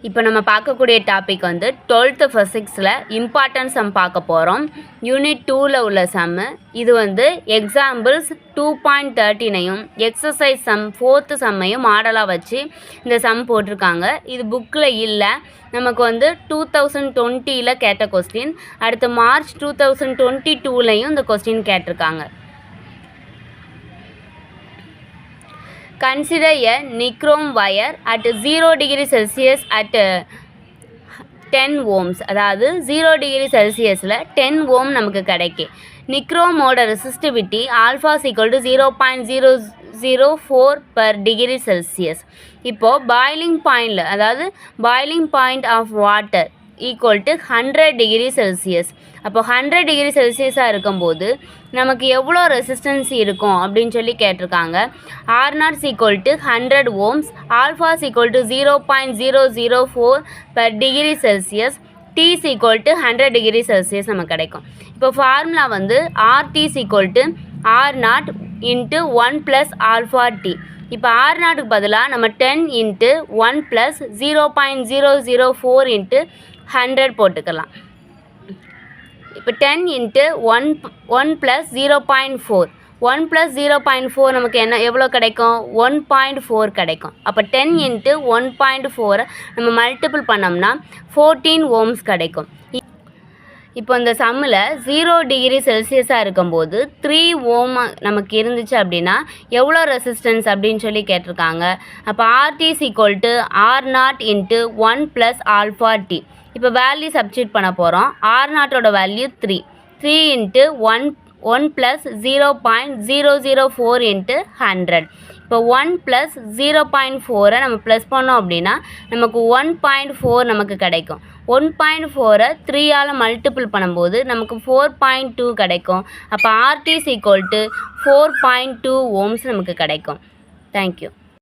இப்போ நம்ம பார்க்கக்கூடிய டாபிக் வந்து 12th ஃபிசிக்ஸில் இம்பார்ட்டன்ட் சம் பார்க்க போகிறோம். யூனிட் 2ல் உள்ள சம்மு இது வந்து எக்ஸாம்பிள்ஸ் 2.13ஐயும் எக்ஸசைஸ் சம் 4th சம்மையும் மாடலாக வச்சு இந்த சம் போட்டிருக்காங்க. இது புக்கில் இல்லை, நமக்கு வந்து 2020ல் கேட்ட கொஸ்டின். அடுத்து மார்ச் 2022லையும் இந்த கொஸ்டின் கேட்டிருக்காங்க. Consider a nichrome wire at 0 degree Celsius at 10 ohms. அதாவது 0 degree Celsiusல 10 ohm நமக்கு கிடைக்கு. நிக்ரோமோட resistivity alpha equal to 0.004 per degree Celsius. இப்போது பாய்லிங் பாயிண்டில், அதாவது boiling point of water equal to 100 degree Celsius. அப்போ 100 degree Celsiusஸாக இருக்கும்போது நமக்கு எவ்வளோ ரெசிஸ்டன்ஸ் இருக்கும் அப்படின்னு சொல்லி கேட்டிருக்காங்க. R0 equal to 100 ohms, alpha equal to 0.004 per degree Celsius, T equal to 100 degree Celsius நமக்கு கிடைக்கும். இப்போ ஃபார்முலா வந்து RT equal to R0 into 1 + alpha T. இப்போ R0க்கு பதிலாக நம்ம 10 இன்ட்டு 1 + 0.004 இன்ட்டு 100 போட்டுக்கலாம். இப்போ 10 இன்ட்டு 1 + 0.4, 1 + 0.4 நமக்கு எவ்வளோ கிடைக்கும்? 1.4 கிடைக்கும். அப்போ 10 இன்ட்டு 1.4 நம்ம மல்டிபிள் பண்ணோம்னா 14 ohms கிடைக்கும். இப்போ இந்த சம்மில் 0 degree Celsiusஸாக இருக்கும்போது 3 ohm நமக்கு இருந்துச்சு அப்படின்னா எவ்வளோ ரெசிஸ்டன்ஸ் அப்படின்னு சொல்லி கேட்டிருக்காங்க. அப்போ RT equal to R0 into 1 + alpha T. இப்போ வேல்யூ சப்ஸ்டியூட் பண்ண போகிறோம். R0ஓட வேல்யூ 3 இன்ட்டு 1 + 0.004 இன்ட்டு 100. இப்போ 1 + 0.4 நம்ம ப்ளஸ் பண்ணோம் அப்படின்னா நமக்கு 1.4 நமக்கு கிடைக்கும். 1.4 3ஆல் மல்டிபிள் பண்ணும்போது நமக்கு 4.2 கிடைக்கும். அப்போ RT ஈக்குவல் டு 4.2 ohms நமக்கு கிடைக்கும். தேங்க்யூ.